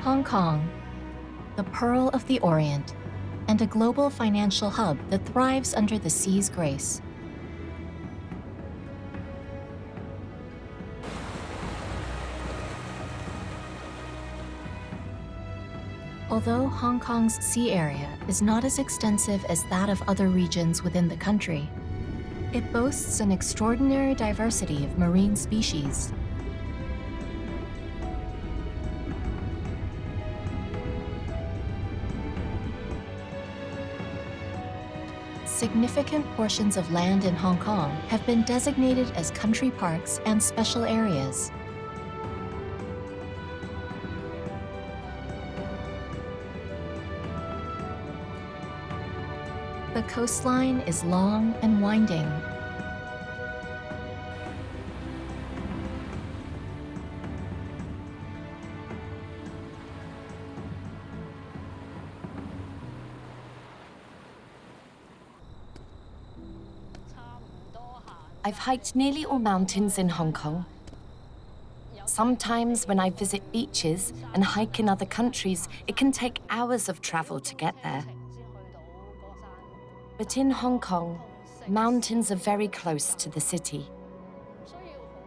Hong Kong, the Pearl of the Orient, and a global financial hub that thrives under the sea's grace. Although Hong Kong's sea area is not as extensive as that of other regions within the country, it boasts an extraordinary diversity of marine species. Significant portions of land in Hong Kong have been designated as country parks and special areas. The coastline is long and winding. I've hiked nearly all mountains in Hong Kong. Sometimes when I visit beaches and hike in other countries, it can take hours of travel to get there. But in Hong Kong, mountains are very close to the city.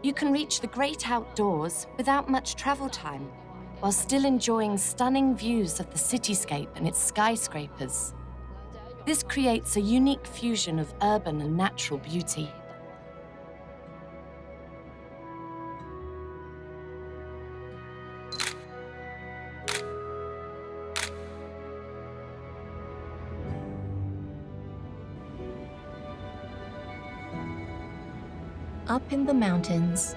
You can reach the great outdoors without much travel time, while still enjoying stunning views of the cityscape and its skyscrapers. This creates a unique fusion of urban and natural beauty. Up in the mountains,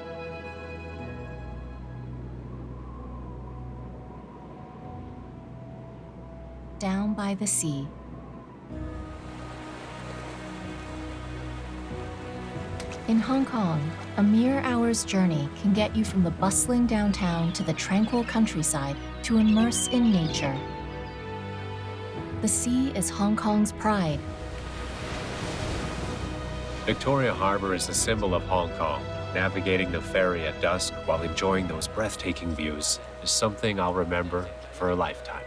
down by the sea. In Hong Kong, a mere hour's journey can get you from the bustling downtown to the tranquil countryside to immerse in nature. The sea is Hong Kong's pride. Victoria Harbour is a symbol of Hong Kong. Navigating the ferry at dusk while enjoying those breathtaking views is something I'll remember for a lifetime.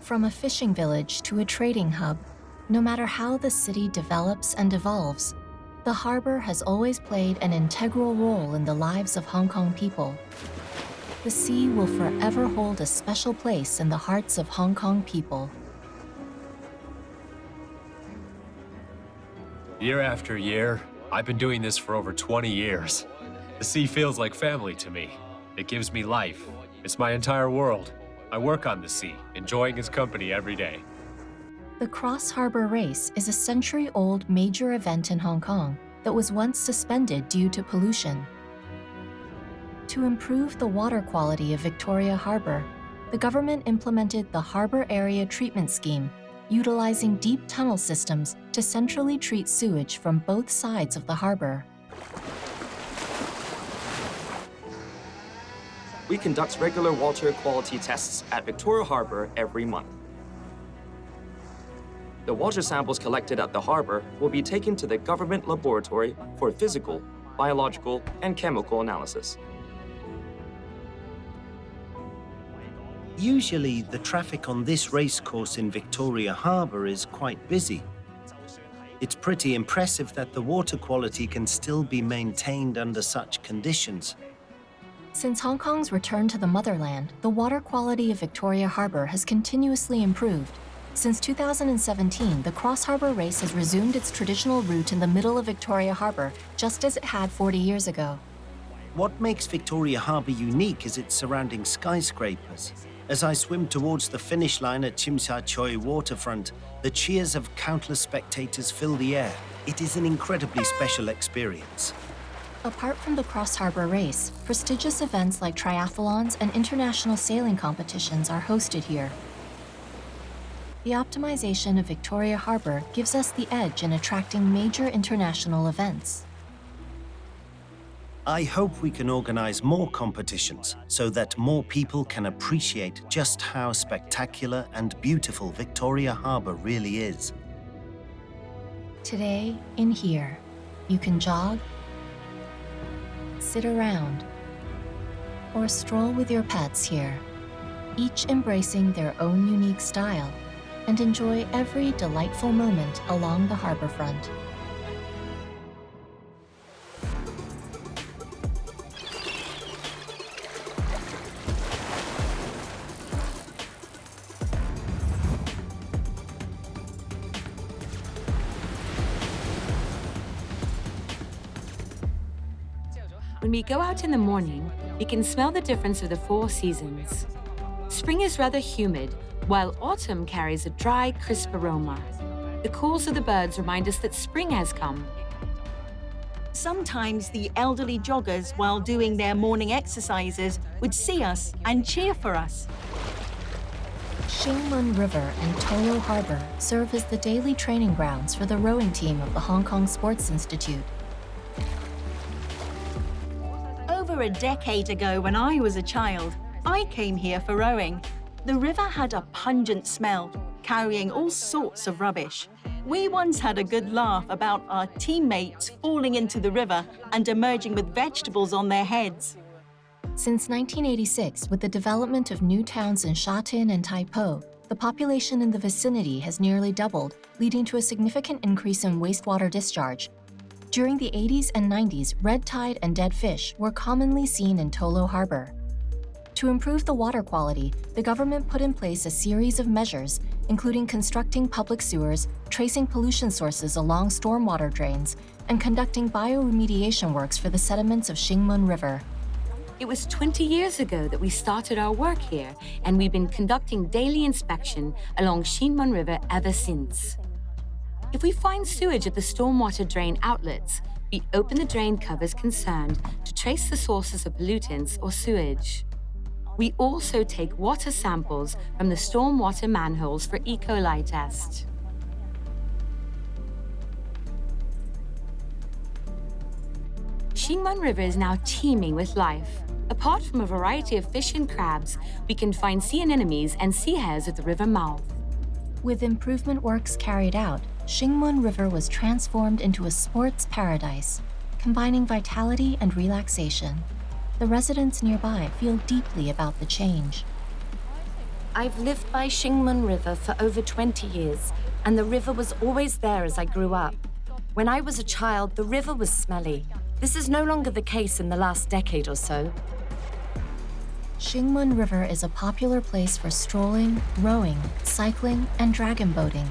From a fishing village to a trading hub, no matter how the city develops and evolves, the harbour has always played an integral role in the lives of Hong Kong people. The sea will forever hold a special place in the hearts of Hong Kong people. Year after year, I've been doing this for over 20 years. The sea feels like family to me. It gives me life. It's my entire world. I work on the sea, enjoying its company every day. The Cross Harbour Race is a century-old major event in Hong Kong that was once suspended due to pollution. To improve the water quality of Victoria Harbour, the government implemented the Harbour Area Treatment Scheme, utilizing deep tunnel systems to centrally treat sewage from both sides of the harbour. We conduct regular water quality tests at Victoria Harbour every month. The water samples collected at the harbour will be taken to the government laboratory for physical, biological, and chemical analysis. Usually, the traffic on this racecourse in Victoria Harbour is quite busy. It's pretty impressive that the water quality can still be maintained under such conditions. Since Hong Kong's return to the motherland, the water quality of Victoria Harbour has continuously improved. Since 2017, the Cross Harbour Race has resumed its traditional route in the middle of Victoria Harbour, just as it had 40 years ago. What makes Victoria Harbour unique is its surrounding skyscrapers. As I swim towards the finish line at Tsim Sha Tsui waterfront, the cheers of countless spectators fill the air. It is an incredibly special experience. Apart from the Cross Harbour Race, prestigious events like triathlons and international sailing competitions are hosted here. The optimization of Victoria Harbour gives us the edge in attracting major international events. I hope we can organize more competitions so that more people can appreciate just how spectacular and beautiful Victoria Harbour really is. Today, in here, you can jog, sit around, or stroll with your pets here, each embracing their own unique style, and enjoy every delightful moment along the harborfront. When we go out in the morning, we can smell the difference of the 4 seasons. Spring is rather humid, while autumn carries a dry, crisp aroma. The calls of the birds remind us that spring has come. Sometimes the elderly joggers, while doing their morning exercises, would see us and cheer for us. Xingmen River and Tolo Harbor serve as the daily training grounds for the rowing team of the Hong Kong Sports Institute. Over a decade ago, when I was a child, I came here for rowing. The river had a pungent smell, carrying all sorts of rubbish. We once had a good laugh about our teammates falling into the river and emerging with vegetables on their heads. Since 1986, with the development of new towns in Sha Tin and Tai Po, the population in the vicinity has nearly doubled, leading to a significant increase in wastewater discharge. During the 80s and 90s, red tide and dead fish were commonly seen in Tolo Harbor. To improve the water quality, the government put in place a series of measures, including constructing public sewers, tracing pollution sources along stormwater drains, and conducting bioremediation works for the sediments of Xingmen River. It was 20 years ago that we started our work here, and we've been conducting daily inspection along Xingmen River ever since. If we find sewage at the stormwater drain outlets, we open the drain covers concerned to trace the sources of pollutants or sewage. We also take water samples from the stormwater manholes for E. coli test. Xingmen River is now teeming with life. Apart from a variety of fish and crabs, we can find sea anemones and sea hares at the river mouth. With improvement works carried out, Xingmen River was transformed into a sports paradise, combining vitality and relaxation. The residents nearby feel deeply about the change. I've lived by Xingmen River for over 20 years, and the river was always there as I grew up. When I was a child, the river was smelly. This is no longer the case in the last decade or so. Xingmen River is a popular place for strolling, rowing, cycling, and dragon boating.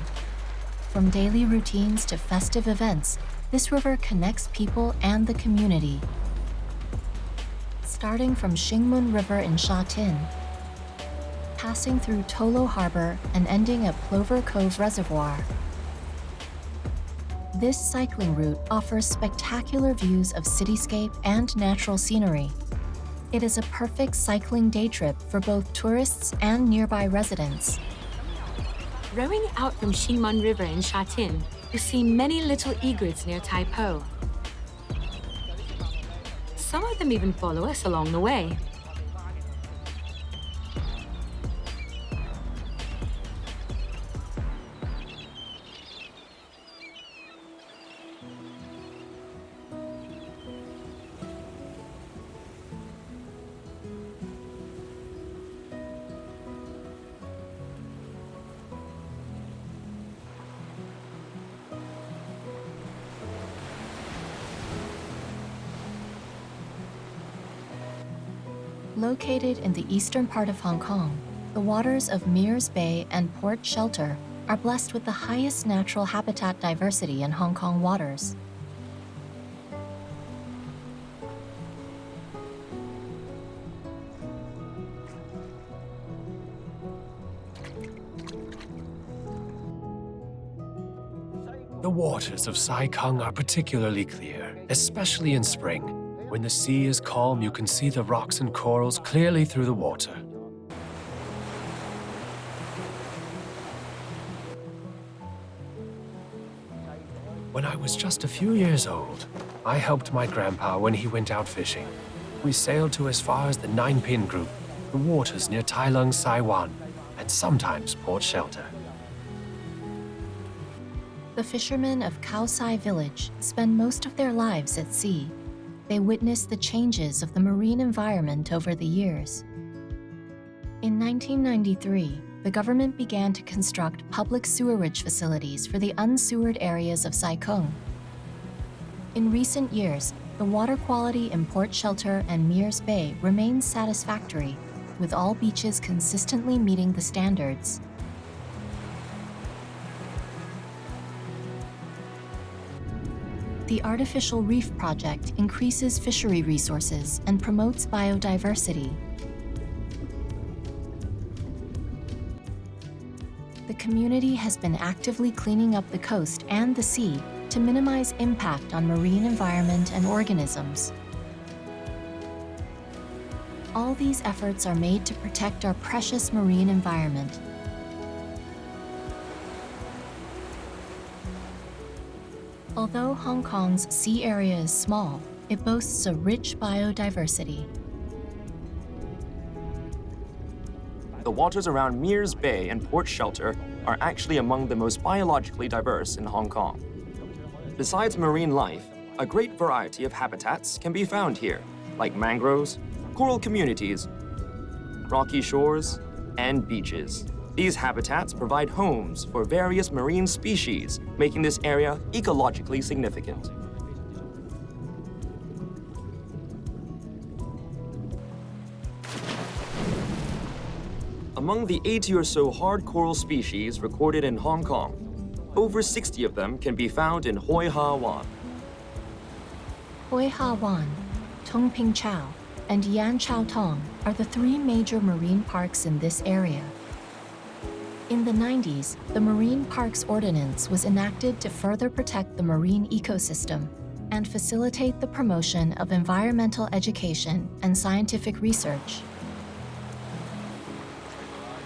From daily routines to festive events, this river connects people and the community. Starting from Xingmen River in Sha Tin, passing through Tolo Harbor and ending at Plover Cove Reservoir. This cycling route offers spectacular views of cityscape and natural scenery. It is a perfect cycling day trip for both tourists and nearby residents. Rowing out from Xingmen River in Sha Tin, you see many little egrets near Tai Po. Some of them even follow us along the way. Located in the eastern part of Hong Kong, the waters of Mears Bay and Port Shelter are blessed with the highest natural habitat diversity in Hong Kong waters. The waters of Sai Kung are particularly clear, especially in spring. When the sea is calm, you can see the rocks and corals clearly through the water. When I was just a few years old, I helped my grandpa when he went out fishing. We sailed to as far as the Nine Pin Group, the waters near Tai Lung Sai Wan, and sometimes Port Shelter. The fishermen of Khao Sai Village spend most of their lives at sea. they witnessed the changes of the marine environment over the years. In 1993, the government began to construct public sewerage facilities for the unsewered areas of Sai Kung. In recent years, the water quality in Port Shelter and Mears Bay remains satisfactory, with all beaches consistently meeting the standards. The Artificial Reef Project increases fishery resources and promotes biodiversity. The community has been actively cleaning up the coast and the sea to minimize impact on marine environment and organisms. All these efforts are made to protect our precious marine environment. Although Hong Kong's sea area is small, it boasts a rich biodiversity. The waters around Mears Bay and Port Shelter are actually among the most biologically diverse in Hong Kong. Besides marine life, a great variety of habitats can be found here, like mangroves, coral communities, rocky shores, and beaches. These habitats provide homes for various marine species, making this area ecologically significant. Among the 80 or so hard coral species recorded in Hong Kong, over 60 of them can be found in Hoi Ha Wan. Hoi Ha Wan, Tung Ping Chau, and Yan Chau Tong are the three major marine parks in this area. In the 90s, the Marine Parks Ordinance was enacted to further protect the marine ecosystem and facilitate the promotion of environmental education and scientific research.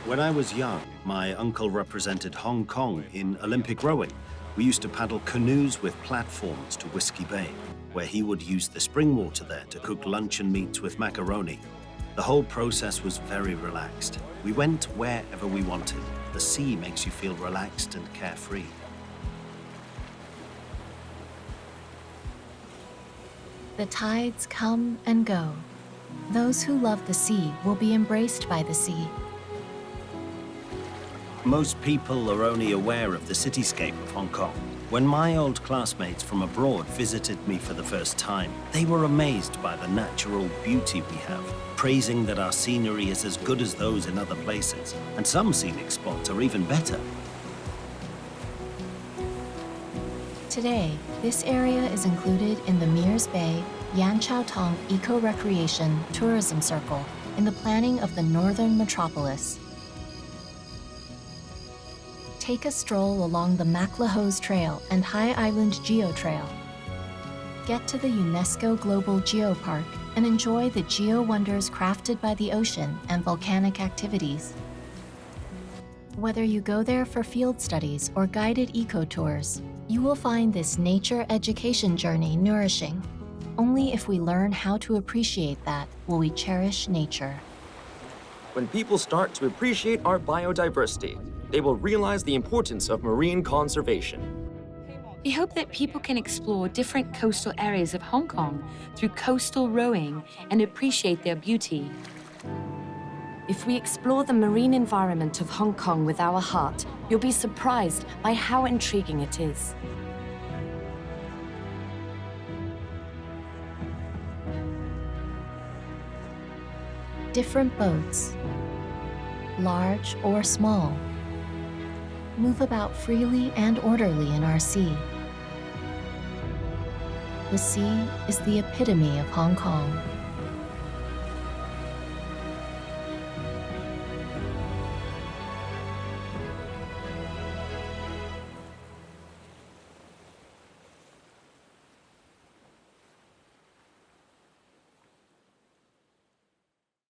When I was young, my uncle represented Hong Kong in Olympic rowing. We used to paddle canoes with platforms to Whiskey Bay, where he would use the spring water there to cook luncheon meats with macaroni. The whole process was very relaxed. We went wherever we wanted. The sea makes you feel relaxed and carefree. The tides come and go. Those who love the sea will be embraced by the sea. Most people are only aware of the cityscape of Hong Kong. When my old classmates from abroad visited me for the first time, they were amazed by the natural beauty we have, praising that our scenery is as good as those in other places, and some scenic spots are even better. Today, this area is included in the Mears Bay Yan Chau Tong Eco-Recreation Tourism Circle in the planning of the Northern Metropolis. Take a stroll along the Maclehose Trail and High Island Geo Trail. Get to the UNESCO Global Geopark and enjoy the geo wonders crafted by the ocean and volcanic activities. Whether you go there for field studies or guided eco-tours, you will find this nature education journey nourishing. Only if we learn how to appreciate that will we cherish nature. When people start to appreciate our biodiversity, they will realize the importance of marine conservation. We hope that people can explore different coastal areas of Hong Kong through coastal rowing and appreciate their beauty. If we explore the marine environment of Hong Kong with our heart, you'll be surprised by how intriguing it is. Different boats, large or small, move about freely and orderly in our sea. The sea is the epitome of Hong Kong.